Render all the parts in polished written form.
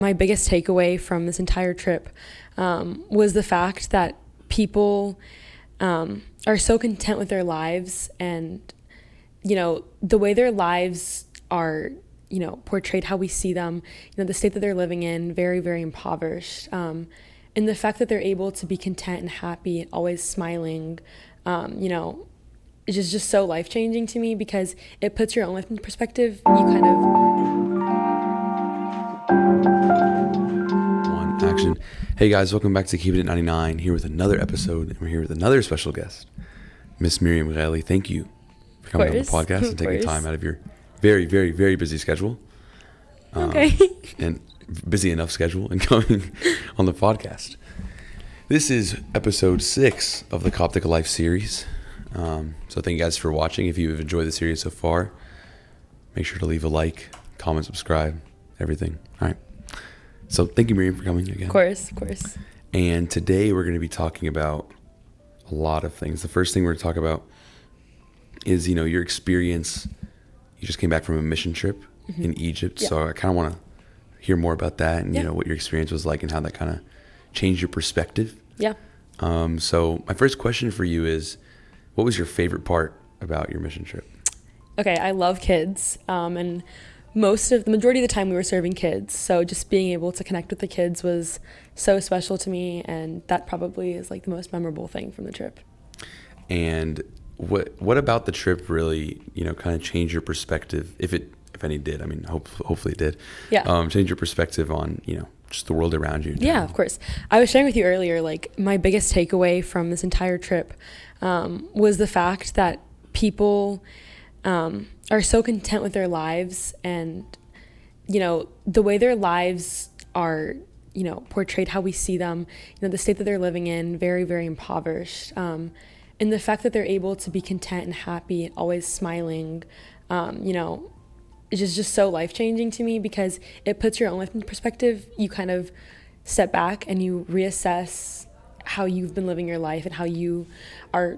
My biggest takeaway from this entire trip was the fact that people are so content with their lives, and the way their lives are portrayed, how we see them, the state that they're living in, very, very impoverished, and the fact that they're able to be content and happy, always smiling, it's just so life-changing to me, because it puts your own life in perspective. You kind of Action. Hey guys, welcome back to Keep It at 99, here with another episode, and we're here with another special guest, Miss Miriam Ghaly. Thank you for coming on the podcast and taking time out of your very, very, very busy schedule. And busy enough schedule, and coming on the podcast. This is episode 6 of the COPTIC Life series. So thank you guys for watching. If you've enjoyed the series so far, make sure to leave a like, comment, subscribe, everything. All right. So thank you, Miriam, for coming again. Of course. And today we're going to be talking about a lot of things. The first thing we're going to talk about is, your experience. You just came back from a mission trip in Egypt. Yeah. So I kind of want to hear more about that and, what your experience was like and how that kind of changed your perspective. Yeah. So my first question for you is, what was your favorite part about your mission trip? Okay, I love kids. And the majority of the time we were serving kids, so just being able to connect with the kids was so special to me, and that probably is like the most memorable thing from the trip. And what about the trip really, kind of changed your perspective, if any did? I mean, hopefully it did. Yeah. Change your perspective on, just the world around you. Yeah, of course. I was sharing with you earlier, like, my biggest takeaway from this entire trip was the fact that people are so content with their lives, and the way their lives are portrayed, how we see them, the state that they're living in, very, very impoverished, and the fact that they're able to be content and happy, always smiling, it's just so life-changing to me, because it puts your own life in perspective. You kind of step back and you reassess how you've been living your life and how you are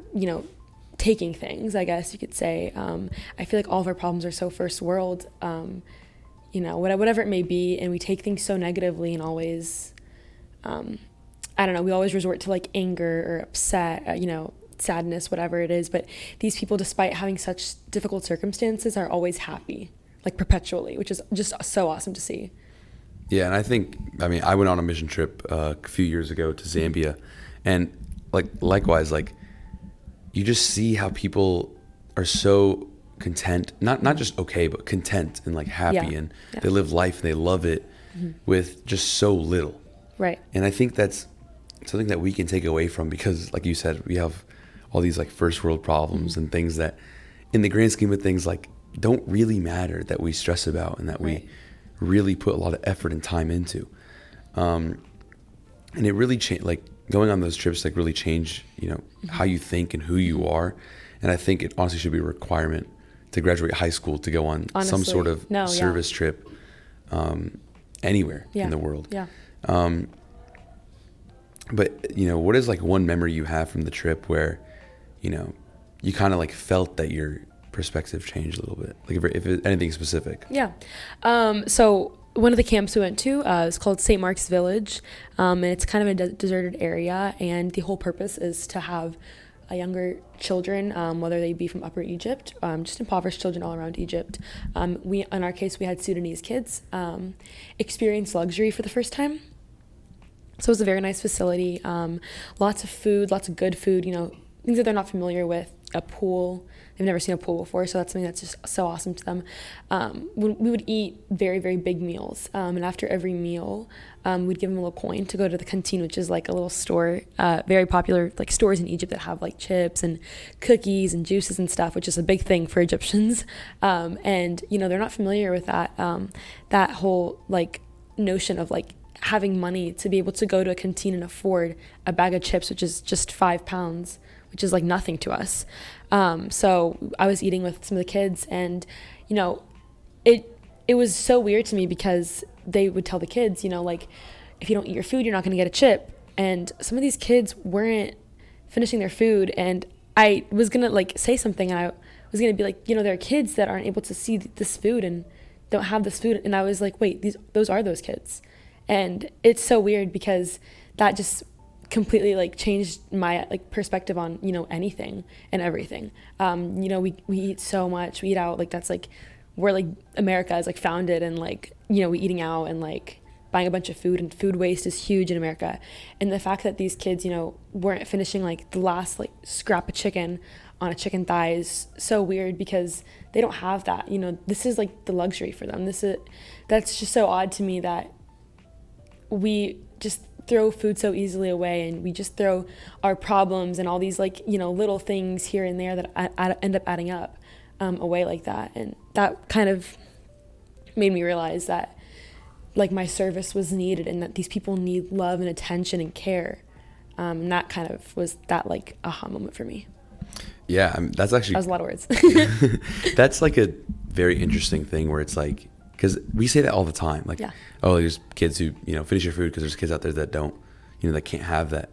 taking things, I guess you could say. I feel like all of our problems are so first world, whatever it may be, and we take things so negatively, and always, we always resort to like anger or upset, sadness, whatever it is. But these people, despite having such difficult circumstances, are always happy, like perpetually, which is just so awesome to see. Yeah, and I went on a mission trip a few years ago to Zambia, and likewise, you just see how people are so content, not just okay, but content and happy, and they live life and they love it with just so little. Right. And I think that's something that we can take away from, because like you said, we have all these first world problems and things that in the grand scheme of things don't really matter, that we stress about and that we really put a lot of effort and time into. And it really changed, going on those trips really change, how you think and who you are. And I think it honestly should be a requirement to graduate high school to go on some sort of service trip anywhere in the world. Yeah. But, what is one memory you have from the trip where, you kind of felt that your perspective changed a little bit? If it's anything specific. Yeah. So one of the camps we went to is called St. Mark's Village, and it's kind of a deserted area, and the whole purpose is to have younger children, whether they be from Upper Egypt, just impoverished children all around Egypt. In our case, we had Sudanese kids experience luxury for the first time. So it was a very nice facility, lots of food, lots of good food, things that they're not familiar with, a pool. They've never seen a pool before, so that's something that's just so awesome to them. We would eat very, very big meals, and after every meal, we'd give them a little coin to go to the canteen, which is a little store, very popular stores in Egypt that have chips and cookies and juices and stuff, which is a big thing for Egyptians. And they're not familiar with that that whole notion of having money to be able to go to a canteen and afford a bag of chips, which is just £5, which is nothing to us. So I was eating with some of the kids, and it was so weird to me, because they would tell the kids, if you don't eat your food, you're not going to get a chip. And some of these kids weren't finishing their food, and I was going to say something, and I was going to be there are kids that aren't able to see this food and don't have this food. And I was wait, those are those kids. And it's so weird because that just completely like changed my like perspective on, you know, anything and everything. You know, we eat so much, we eat out, like that's like where like America is like founded, and like, you know, we eating out and like buying a bunch of food, and food waste is huge in America. And the fact that these kids, you know, weren't finishing like the last like scrap of chicken on a chicken thigh is so weird, because they don't have that, you know. This is like the luxury for them. That's just so odd to me, that we just throw food so easily away, and we just throw our problems and all these like, you know, little things here and there that end up adding up away like that. And that kind of made me realize that like my service was needed, and that these people need love and attention and care. And that kind of was that like aha moment for me. Yeah, that's actually... That was a lot of words. That's like a very interesting thing, where it's like, because we say that all the time, like, yeah. Oh, there's kids who, you know, finish your food, because there's kids out there that don't, you know, that can't have that.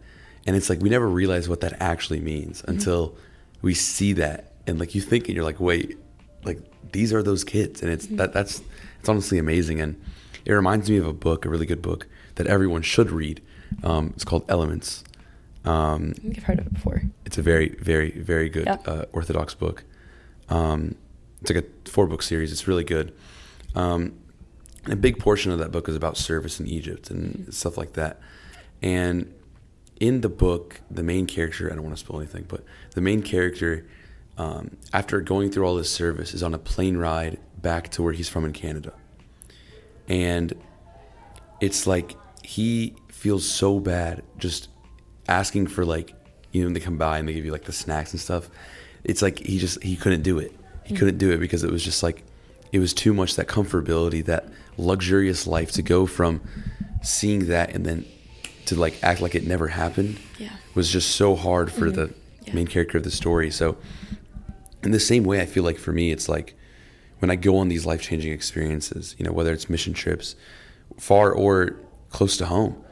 And it's like, we never realize what that actually means until we see that. And like, you think, and you're like, wait, like these are those kids. And it's it's honestly amazing. And it reminds me of a book, a really good book that everyone should read. It's called Elements. I think I've heard of it before. It's a very, very, very good Orthodox book. It's like a 4-book series. It's really good. A big portion of that book is about service in Egypt and stuff like that. And in the book, the main character, I don't want to spoil anything, but the main character, after going through all this service, is on a plane ride back to where he's from in Canada. And it's like he feels so bad just asking for, like, you know, they come by and they give you like the snacks and stuff. It's like he couldn't do it. He couldn't do it because it was just like, it was too much, that comfortability, that luxurious life, to go from seeing that and then to like act like it never happened was just so hard for the main character of the story. So in the same way, I feel like for me, it's like when I go on these life-changing experiences, you know, whether it's mission trips, far or close to home,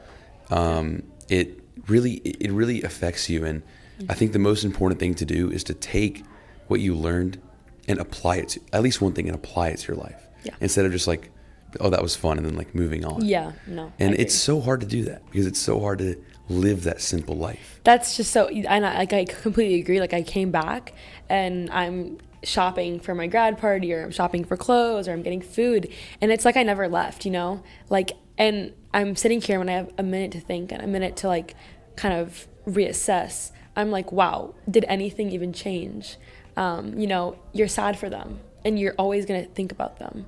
it really affects you. And I think the most important thing to do is to take what you learned and apply it to, at least one thing, and apply it to your life. Yeah. Instead of just like, oh, that was fun, and then like moving on. Yeah, no. And it's so hard to do that, because it's so hard to live that simple life. That's just so, and I completely agree. Like, I came back and I'm shopping for my grad party, or I'm shopping for clothes, or I'm getting food, and it's like I never left, you know? Like, and I'm sitting here when I have a minute to think and a minute to like kind of reassess. I'm like, wow, did anything even change? You know, you're sad for them, and you're always going to think about them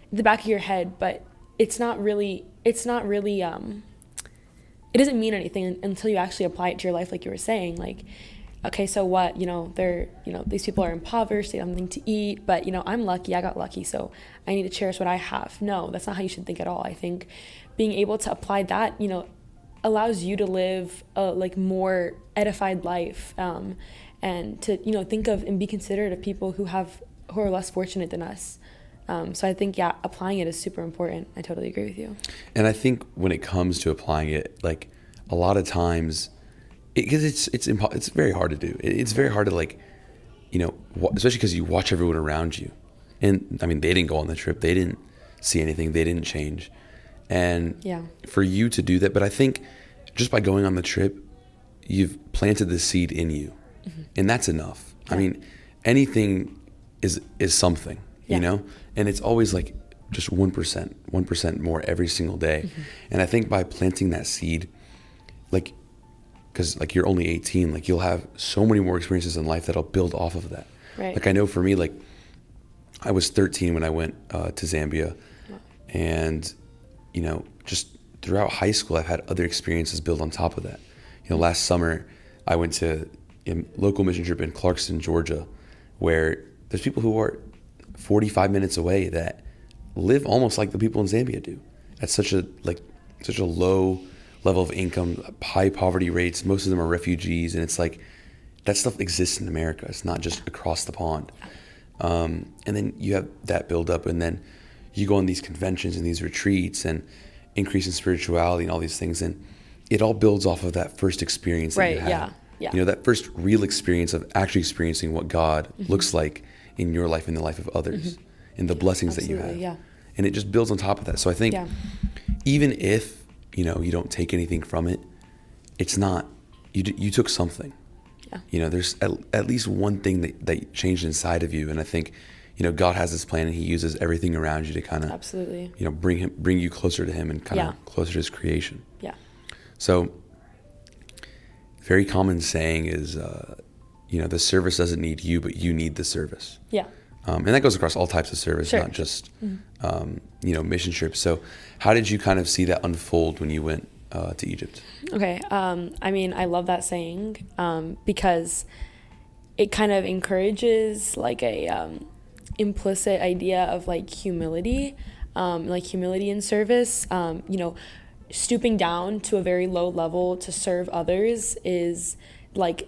in the back of your head, but it doesn't mean anything until you actually apply it to your life. Like you were saying, like, okay, so what, you know, these people are impoverished, they have nothing to eat, but, you know, I'm lucky, I got lucky, so I need to cherish what I have. No, that's not how you should think at all. I think being able to apply that, you know, allows you to live a like more edified life, and to, you know, think of and be considerate of people who are less fortunate than us. So I think, applying it is super important. I totally agree with you. And I think when it comes to applying it, like a lot of times, because it's very hard to do. It's very hard to, like, you know, especially because you watch everyone around you. And I mean, they didn't go on the trip. They didn't see anything. They didn't change. And for you to do that, but I think just by going on the trip, you've planted the seed in you. And that's enough. I mean, anything is something, you know, and it's always like just 1% more every single day. And I think by planting that seed, like, because like you're only 18, like you'll have so many more experiences in life that'll build off of that. Right. Like I know for me, like I was 13 when I went to Zambia, and, you know, just throughout high school, I've had other experiences build on top of that. You know, last summer I went to a local mission trip in Clarkston, Georgia, where there's people who are 45 minutes away that live almost like the people in Zambia do, at such a low level of income, high poverty rates. Most of them are refugees, and it's like that stuff exists in America. It's not just across the pond. And then you have that build up, and then you go on these conventions and these retreats and increase in spirituality and all these things, and it all builds off of that first experience that you had. Yeah. You know, that first real experience of actually experiencing what God looks like in your life, in the life of others, and the blessings that you have. Yeah. And it just builds on top of that. So I think even if you don't take anything from it, it's not, you took something. Yeah. There's at least one thing that changed inside of you. And I think, God has this plan, and he uses everything around you to kind of, absolutely, bring you closer to him and kind of closer to his creation. Yeah. So very common saying is, the service doesn't need you, but you need the service. Yeah. And that goes across all types of service, Sure. not just, mission trips. So how did you kind of see that unfold when you went to Egypt? Okay. I love that saying because it kind of encourages like a implicit idea of like humility in service. Stooping down to a very low level to serve others is like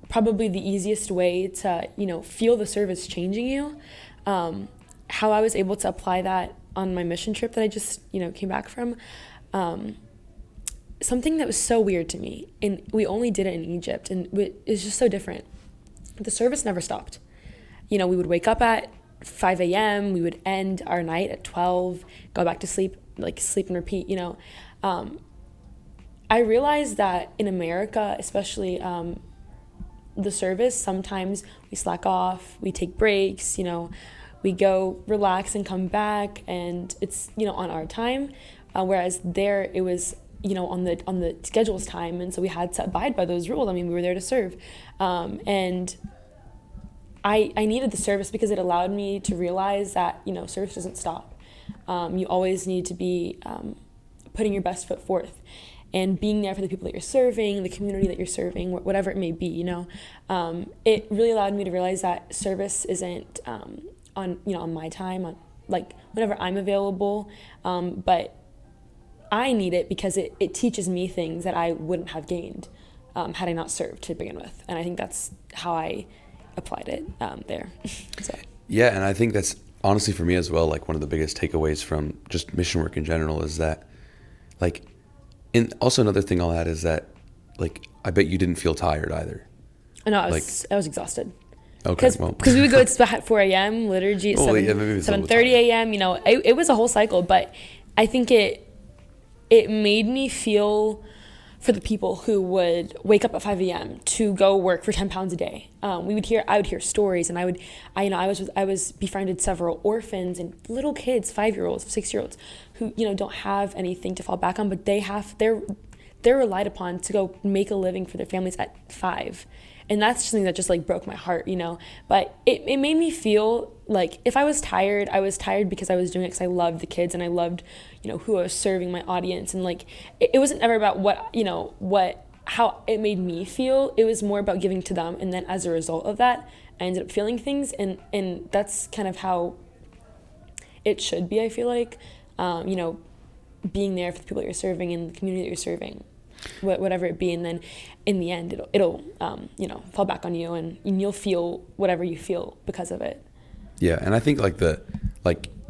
probably the easiest way to, feel the service changing you. How I was able to apply that on my mission trip that I just, came back from, something that was so weird to me, and we only did it in Egypt, and it's just so different. The service never stopped. We would wake up at 5 a.m., we would end our night at 12, go back to sleep, like sleep and repeat, I realized that in America, especially, the service, sometimes we slack off, we take breaks, we go relax and come back, and it's, on our time, whereas there it was, on the schedule's time, and so we had to abide by those rules. We were there to serve, and I needed the service because it allowed me to realize that, service doesn't stop. You always need to be putting your best foot forth and being there for the people that you're serving, the community that you're serving, whatever it may be, It really allowed me to realize that service isn't on my time, on like whenever I'm available, but I need it because it teaches me things that I wouldn't have gained had I not served to begin with. And I think that's how I applied it there. So. Yeah, and I think that's honestly for me as well, like one of the biggest takeaways from just mission work in general is that, like, and also another thing I'll add is that, like, I bet you didn't feel tired either. No, I was exhausted. Okay, because we would go to bed at 4 a.m., liturgy at 7:30 a.m. It was a whole cycle, but I think it made me feel for the people who would wake up at 5 a.m. to go work for 10 pounds a day. I would hear stories, and I was befriended several orphans and little kids, 5-year-olds, 6-year-olds, who don't have anything to fall back on, but they're relied upon to go make a living for their families at 5. And that's something that just like broke my heart, but it made me feel like if I was tired because I was doing it because I loved the kids and I loved, who I was serving, my audience. And like, it wasn't ever about how it made me feel. It was more about giving to them. And then as a result of that, I ended up feeling things. And that's kind of how it should be, I feel like, being there for the people that you're serving and the community that you're serving. Whatever it be, and then in the end it'll fall back on you, and you'll feel whatever you feel because of it. Yeah, and I think the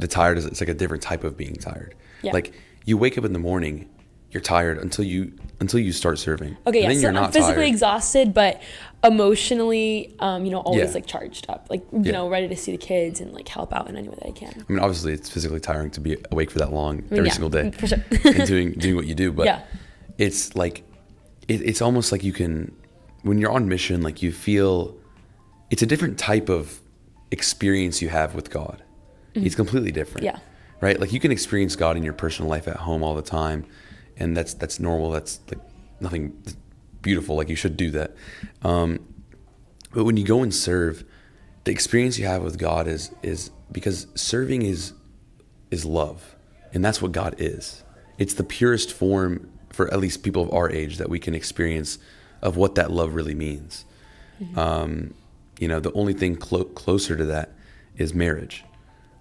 tired is, it's like a different type of being tired. Yeah. Like you wake up in the morning, you're tired until you start serving. Okay, and yeah. then So you're not I'm physically tired. exhausted, but emotionally, always Yeah. like charged up, like ready to see the kids and like help out in any way that I can. I mean, obviously, it's physically tiring to be awake for that long every single day, for sure. and doing what you do, but. Yeah. It's like, it's almost like you can, when you're on mission, like you feel, it's a different type of experience you have with God. Mm-hmm. It's completely different. Yeah. Right? Like you can experience God in your personal life at home all the time. And that's normal. That's like nothing beautiful. Like you should do that. But when you go and serve, the experience you have with God is because serving is love. And that's what God is. It's the purest form for at least people of our age that we can experience of what that love really means. Mm-hmm. The only thing closer to that is marriage.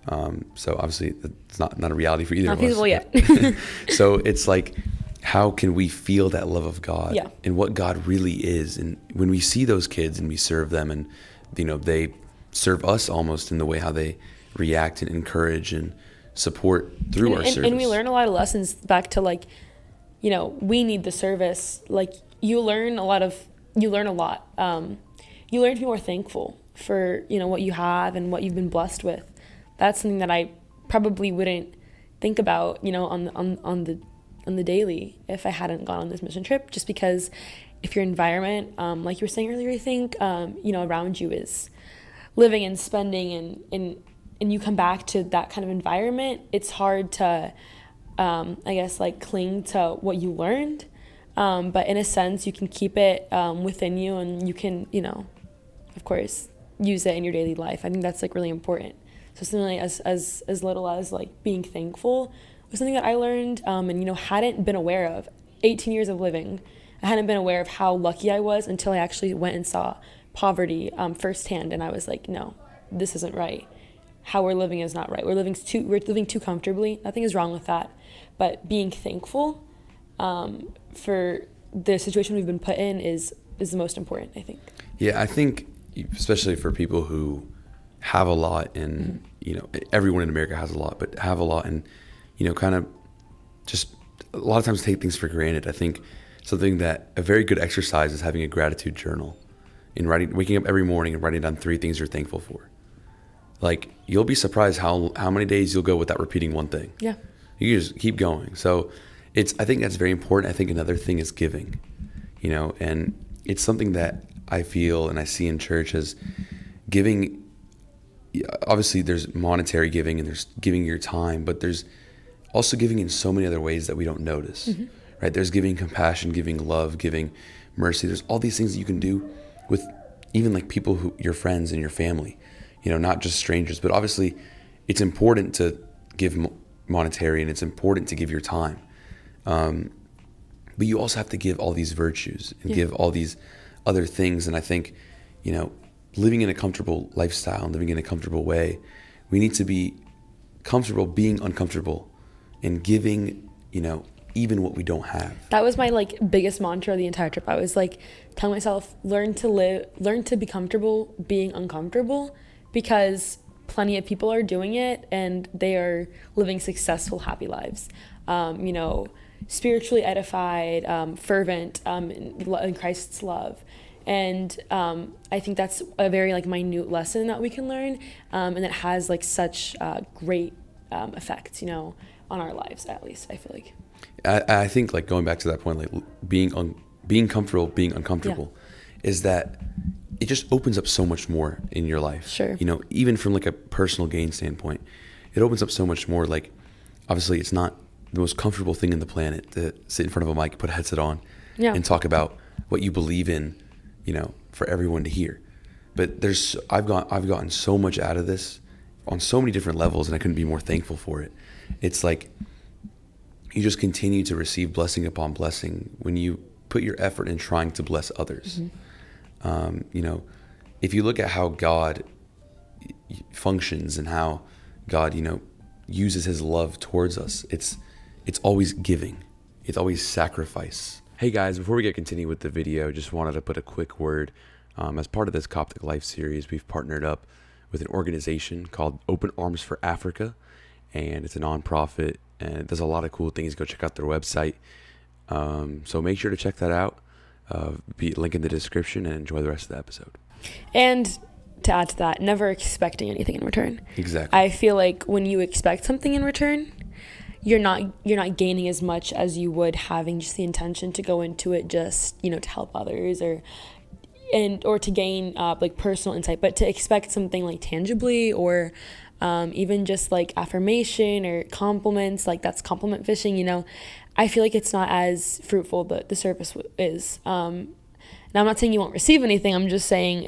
So obviously it's not a reality for either of us. Not feasible yet. So it's like, how can we feel that love of God and what God really is? And when we see those kids and we serve them and, they serve us almost in the way how they react and encourage and support through our service. And we learn a lot of lessons back to like, we need the service. Like you learn a lot. You learn to be more thankful for, what you have and what you've been blessed with. That's something that I probably wouldn't think about, on the on the daily if I hadn't gone on this mission trip, just because if your environment, like you were saying earlier, I think, around you is living and spending and you come back to that kind of environment, it's hard to, I guess, like cling to what you learned. But in a sense, you can keep it within you, and you can, of course, use it in your daily life. I think that's like really important. So something like as little as like being thankful was something that I learned, and hadn't been aware of. 18 years of living, I hadn't been aware of how lucky I was until I actually went and saw poverty firsthand, and I was like, no, this isn't right. How we're living is not right. We're living too comfortably. Nothing is wrong with that, but being thankful for the situation we've been put in is the most important, I think. Yeah, I think especially for people who have a lot, and everyone in America has a lot, but have a lot, and kind of just a lot of times take things for granted. I think something that a very good exercise is having a gratitude journal, and waking up every morning and writing down 3 things you're thankful for. Like, you'll be surprised how many days you'll go without repeating one thing. Yeah. You just keep going. So I think that's very important. I think another thing is giving, and it's something that I feel and I see in church as giving. Obviously there's monetary giving and there's giving your time, but there's also giving in so many other ways that we don't notice, right? There's giving compassion, giving love, giving mercy. There's all these things that you can do with even like people who, your friends and your family, not just strangers, but obviously it's important to give monetary and it's important to give your time. But you also have to give all these virtues and give all these other things. And I think, living in a comfortable lifestyle and living in a comfortable way, we need to be comfortable being uncomfortable and giving, even what we don't have. That was my biggest mantra the entire trip. I was telling myself, learn to be comfortable being uncomfortable, because plenty of people are doing it and they are living successful, happy lives. Spiritually edified, fervent in Christ's love. And I think that's a very minute lesson that we can learn, and it has such great effects, on our lives, at least, I feel like. I think going back to that point, being comfortable, being uncomfortable, is that it just opens up so much more in your life. Sure. Even from a personal gain standpoint, it opens up so much more. Obviously it's not the most comfortable thing in the planet to sit in front of a mic, put a headset on, and talk about what you believe in, for everyone to hear. But I've gotten so much out of this on so many different levels, and I couldn't be more thankful for it. It's you just continue to receive blessing upon blessing when you put your effort in trying to bless others. If you look at how God functions and how God, uses his love towards us, it's always giving. It's always sacrifice. Hey guys, before we get continued with the video, just wanted to put a quick word. As part of this COPTIC Life series, we've partnered up with an organization called Open Arms for Africa, and it's a nonprofit and it does a lot of cool things. Go check out their website. So make sure to check that out. Link in the description, and enjoy the rest of the episode. And to add to that, never expecting anything in return. Exactly. I feel like when you expect something in return, you're not gaining as much as you would having just the intention to go into it just to help others or to gain personal insight. But to expect something tangibly or even just affirmation or compliments, that's compliment fishing, I feel like it's not as fruitful, but the service is. Now I'm not saying you won't receive anything. I'm just saying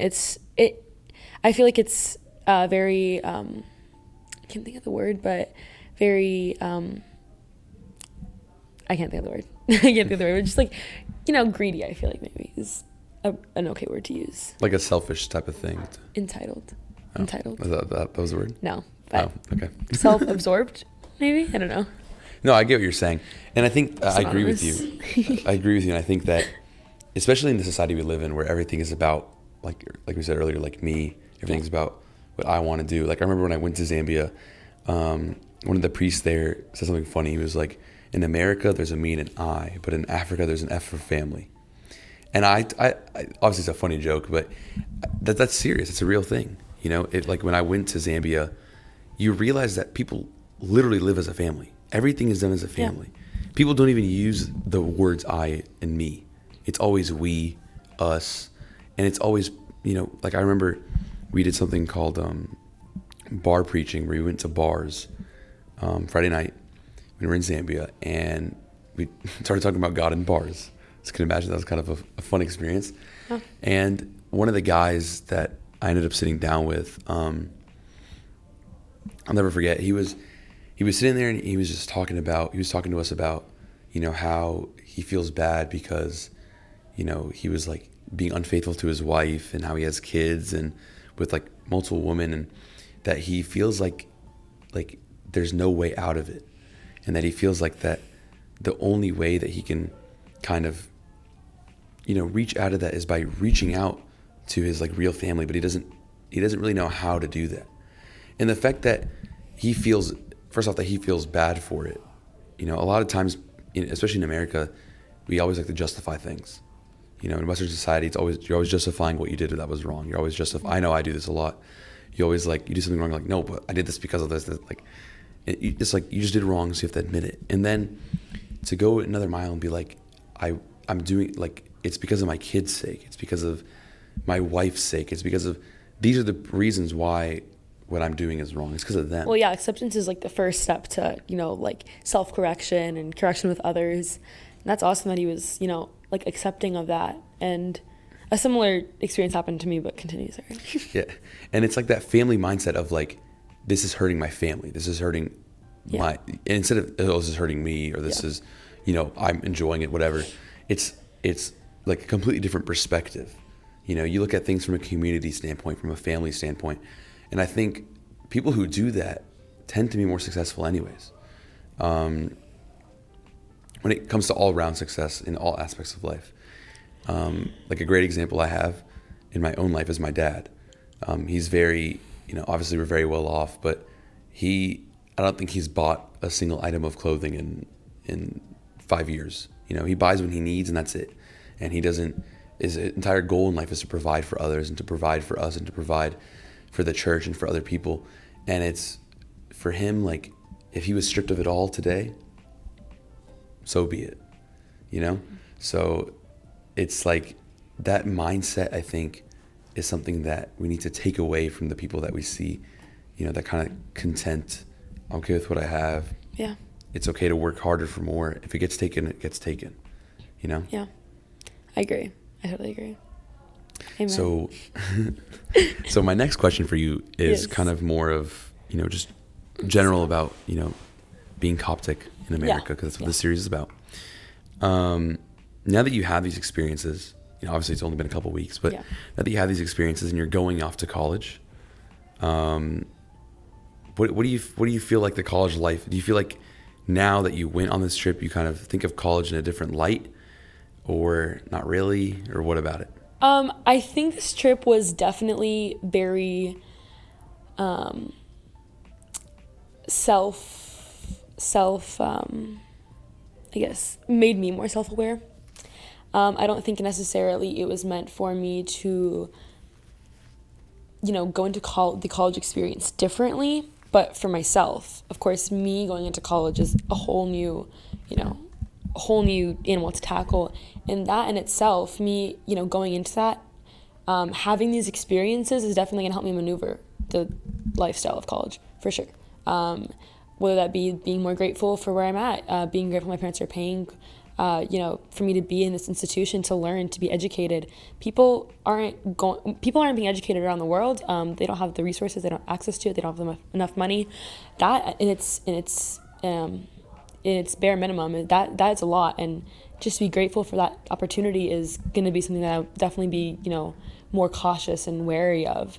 I feel like it's very, I can't think of the word, but very, I can't think of the word. But just greedy, I feel like maybe is an okay word to use. Like a selfish type of thing. Entitled. Oh. Entitled. That was the word? No. But okay. Self-absorbed, maybe? I don't know. No, I get what you're saying. And I think I agree with you. I agree with you. And I think that, especially in the society we live in, where everything is about, like we said earlier, me, everything's about what I want to do. I remember when I went to Zambia, one of the priests there said something funny. He was like, in America, there's a me and an I, but in Africa, there's an F for family. And I obviously it's a funny joke, but that's serious. It's a real thing. When I went to Zambia, you realize that people literally live as a family. Everything is done as a family. people don't even use the words I and me. It's always we, us, and it's always, like I remember we did something called bar preaching, where we went to bars Friday night. We were in Zambia, and we started talking about God in bars. So you can imagine that was kind of a fun experience. Oh. And one of the guys that I ended up sitting down with, I'll never forget. He was sitting there, and he was talking to us about, how he feels bad because, he was like being unfaithful to his wife, and how he has kids and with like multiple women, and that he feels like there's no way out of it, and that he feels like that the only way that he can kind of, reach out of that is by reaching out to his like real family, but he doesn't really know how to do that. And the fact that he feels, first off, that he feels bad for it. A lot of times, especially in America, we always like to justify things. In Western society, you're always justifying what you did that was wrong. You're always I know I do this a lot. You always you do something wrong, like, no, but I did this because of this. Like, it's like you just did wrong, so you have to admit it. And then to go another mile and be like, I'm doing, like, it's because of my kids' sake. It's because of my wife's sake. It's because of, these are the reasons why what I'm doing is wrong. It's because of them. Well, yeah, acceptance is like the first step to, like self-correction and correction with others. And that's awesome that he was, like accepting of that. And a similar experience happened to me, but continue, sorry. Yeah. And it's like that family mindset of like, this is hurting my family. This is hurting my, instead of, oh, this is hurting me, or this is, I'm enjoying it, whatever. It's like a completely different perspective. You look at things from a community standpoint, from a family standpoint. And I think people who do that tend to be more successful anyways. When it comes to all-round success in all aspects of life. Like a great example I have in my own life is my dad. He's very, obviously we're very well off, but I don't think he's bought a single item of clothing in 5 years. He buys when he needs, and that's it. And his entire goal in life is to provide for others, and to provide for us, and to provide for the church and for other people. And it's, for him, like, if he was stripped of it all today, so be it, So it's like that mindset, I think, is something that we need to take away from the people that we see, that kind of content. I'm okay with what I have. Yeah. It's okay to work harder for more. If it gets taken, it gets taken, Yeah. I agree. I totally agree. Amen. So my next question for you is kind of more of, just general about, being Coptic in America, because that's what this series is about. Now that you have these experiences, obviously it's only been a couple weeks, but now that you have these experiences and you're going off to college, what do you feel like the college life? Do you feel like now that you went on this trip, you kind of think of college in a different light, or not really, or what about it? I think this trip was definitely very I guess made me more self-aware. I don't think necessarily it was meant for me to, go into the college experience differently, but for myself, of course, me going into college is a whole new animal to tackle. And that in itself, me, going into that, having these experiences is definitely going to help me maneuver the lifestyle of college, for sure. Whether that be being more grateful for where I'm at, being grateful my parents are paying, for me to be in this institution, to learn, to be educated. People aren't being educated around the world. They don't have the resources. They don't have access to it. They don't have enough money. That in its bare minimum, that's a lot. And just to be grateful for that opportunity is going to be something that I'll definitely be, more cautious and wary of.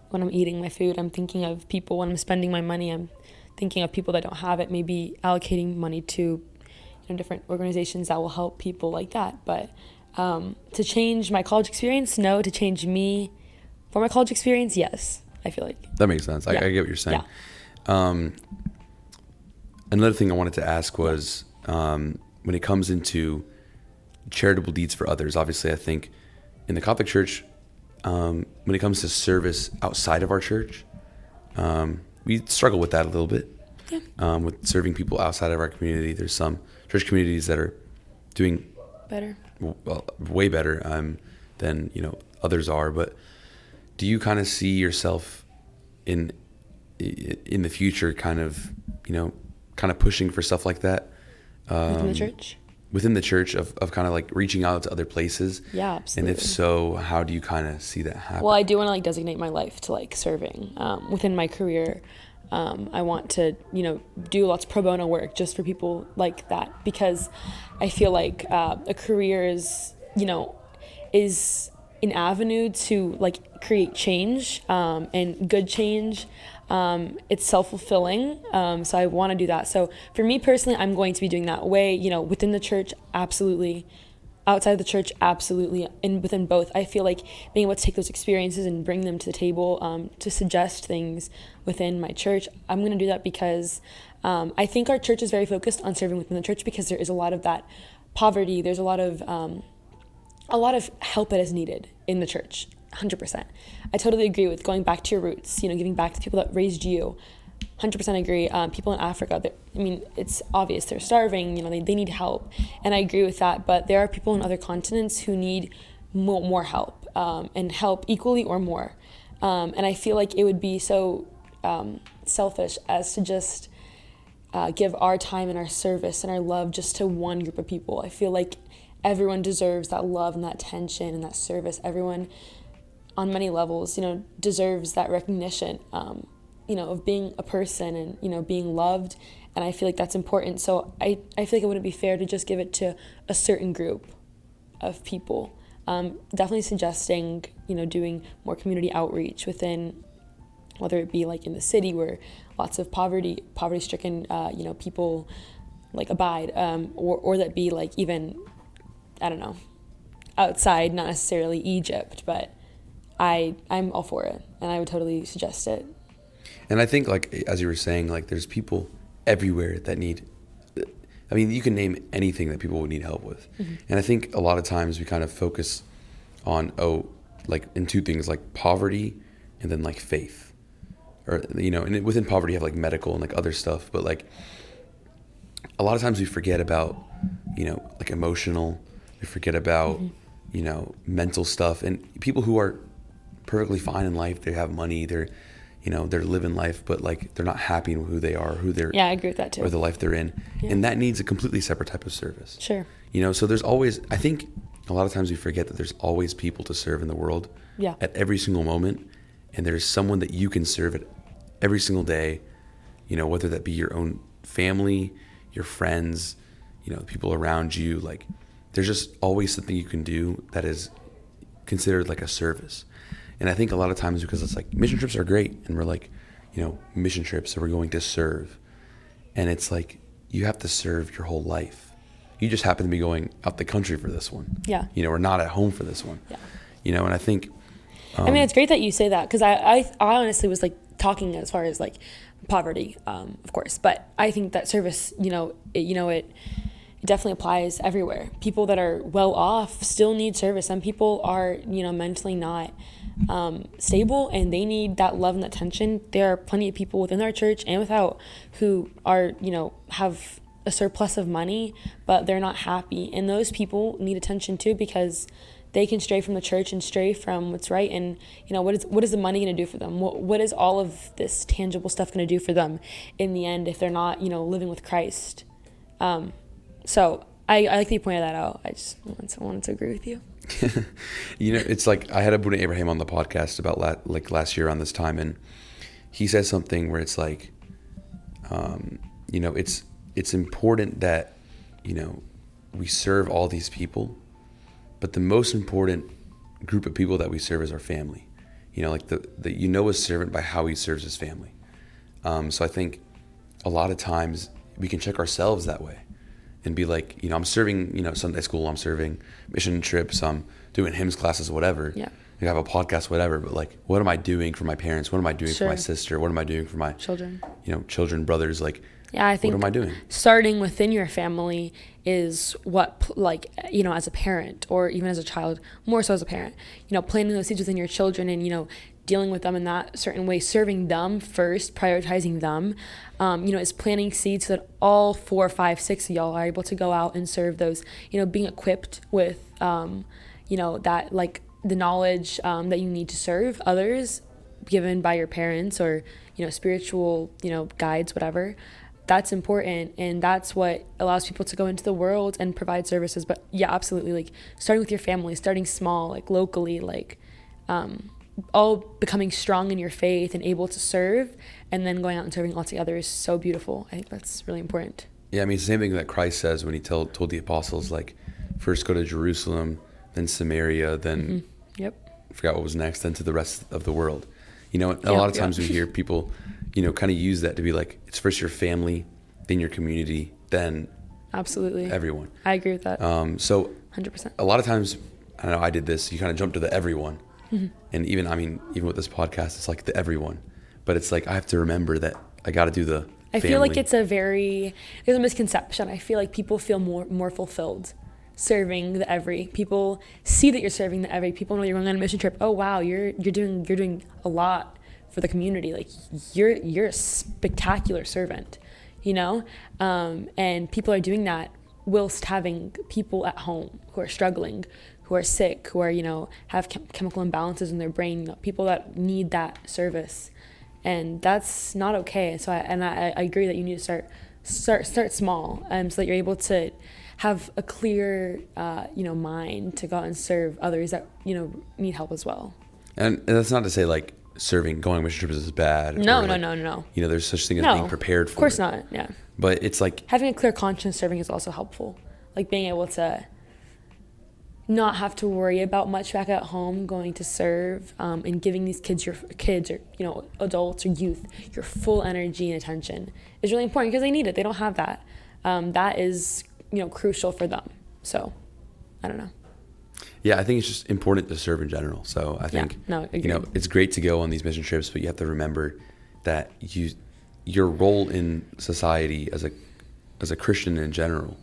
When I'm eating my food, I'm thinking of people. When I'm spending my money, I'm thinking of people that don't have it, maybe allocating money to different organizations that will help people like that. But to change my college experience, no. To change me for my college experience, yes. I feel like that makes sense. I get what you're saying. Yeah. Another thing I wanted to ask was when it comes into charitable deeds for others, obviously I think in the Catholic Church, when it comes to service outside of our church, we struggle with that a little bit. with serving people outside of our community. There's some church communities that are doing better, way better than others are. But do you kind of see yourself in the future, kind of pushing for stuff like that within the church? Within the church of kind of like reaching out to other places? Yeah, absolutely. And if so, how do you kind of see that happen? Well, I do want to like designate my life to like serving within my career. I want to, do lots of pro bono work just for people like that, because I feel like a career is an avenue to like create change and good change. It's self-fulfilling. So I want to do that. So for me personally, I'm going to be doing that way, within the church, absolutely. Outside of the church, absolutely. And within both, I feel like being able to take those experiences and bring them to the table, to suggest things within my church. I'm going to do that because I think our church is very focused on serving within the church, because there is a lot of that poverty. There's a lot of help that is needed in the church. 100%. I totally agree with going back to your roots, giving back to the people that raised you. 100% agree. People in Africa, it's obvious they're starving, they need help. And I agree with that. But there are people in other continents who need more help, and help equally or more. And I feel like it would be so selfish as to just give our time and our service and our love just to one group of people. I feel like everyone deserves that love and that attention and that service. Everyone on many levels, deserves that recognition, of being a person and, being loved. And I feel like that's important. So I feel like it wouldn't be fair to just give it to a certain group of people. Definitely suggesting, doing more community outreach within, whether it be like in the city where lots of poverty-stricken, people like abide, or that be like even, I don't know, outside, not necessarily Egypt, but I'm all for it, and I would totally suggest it. And I think, like, as you were saying, like, there's people everywhere that need, you can name anything that people would need help with. Mm-hmm. And I think a lot of times we kind of focus on, in two things, like poverty and then like faith. Or, and within poverty you have like medical and like other stuff, but like a lot of times we forget about, like emotional, we forget about, mm-hmm. Mental stuff. And people who are perfectly fine in life, they have money, they're living life, but like they're not happy in who they are, I agree with that too, or the life they're in. Yeah. And that needs a completely separate type of service. Sure. So there's always, I think a lot of times we forget that there's always people to serve in the world. Yeah. At every single moment. And there's someone that you can serve at every single day, whether that be your own family, your friends, people around you. Like, there's just always something you can do that is considered like a service. And I think a lot of times, because it's like mission trips are great, and we're like, mission trips, so we're going to serve. And it's like, you have to serve your whole life. You just happen to be going out the country for this one. Yeah. Or not at home for this one. Yeah. And I think... it's great that you say that, because I honestly was like talking as far as like poverty, of course. But I think that service, it definitely applies everywhere. People that are well off still need service. Some people are, mentally not stable, and they need that love and attention. There are plenty of people within our church and without who are, have a surplus of money, but they're not happy. And those people need attention too, because they can stray from the church and stray from what's right. And, what is the money going to do for them? What is all of this tangible stuff going to do for them in the end if they're not, living with Christ? So I like that you pointed that out. I just wanted to agree with you. It's like I had Abuna Abraham on the podcast about last year on this time, and he said something where it's like, it's important that, we serve all these people, but the most important group of people that we serve is our family. Like a servant by how he serves his family. So I think a lot of times we can check ourselves that way and be like, I'm serving, Sunday school, I'm serving mission trips, I'm doing hymns classes, whatever. Yeah. I have a podcast, whatever, but like, what am I doing for my parents? What am I doing for my sister? What am I doing for my children? Children, brothers, like, yeah, I think what am I doing? Starting within your family is what, as a parent or even as a child, more so as a parent, planting those seeds within your children and, dealing with them in that certain way, serving them first, prioritizing them, is planting seeds so that all 4, 5, 6 of y'all are able to go out and serve those, being equipped with, that like the knowledge that you need to serve others given by your parents or, spiritual, guides, whatever. That's important, and that's what allows people to go into the world and provide services. But yeah, absolutely, like starting with your family, starting small, like locally, like all becoming strong in your faith and able to serve, and then going out and serving all together is so beautiful. I think that's really important. Yeah, I mean, it's the same thing that Christ says when he told the apostles, like, first go to Jerusalem, then Samaria, then I forgot what was next, then to the rest of the world. A lot of times we hear people kind of use that to be like, it's first your family, then your community, then absolutely everyone. I agree with that. So 100%. A lot of times, I know I did this, you kind of jump to the everyone. And even with this podcast, it's like the everyone. But it's like, I have to remember that I got to do the I family. feel like there's a misconception. I feel like people feel more fulfilled serving the every. People see that you're serving the every. People know you're going on a mission trip. Oh wow, you're doing a lot for the community. Like you're a spectacular servant, and people are doing that whilst having people at home who are struggling, who are sick, who are have chemical imbalances in their brain, people that need that service, and that's not okay. So I agree that you need to start small, so that you're able to have a clear mind to go out and serve others that need help as well. And that's not to say like going mission trips is bad. No. There's such thing as being prepared for it. Of course not. Yeah. But it's like having a clear conscience serving is also helpful. Like being able to not have to worry about much back at home, going to serve, and giving these kids or adults or youth your full energy and attention is really important because they need it. They don't have that. That is crucial for them. So I don't know. Yeah, I think it's just important to serve in general. So I think it's great to go on these mission trips, but you have to remember that your role in society as a Christian in general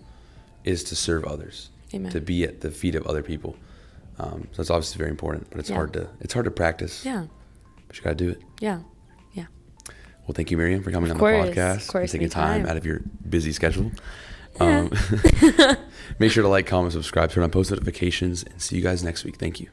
is to serve others. Amen. To be at the feet of other people. So it's obviously very important, but it's hard to practice. Yeah. But you got to do it. Yeah. Well, thank you, Miriam, for coming on the podcast. Of course. And taking time out of your busy schedule. Yeah. Make sure to like, comment, subscribe, turn on post notifications, and see you guys next week. Thank you.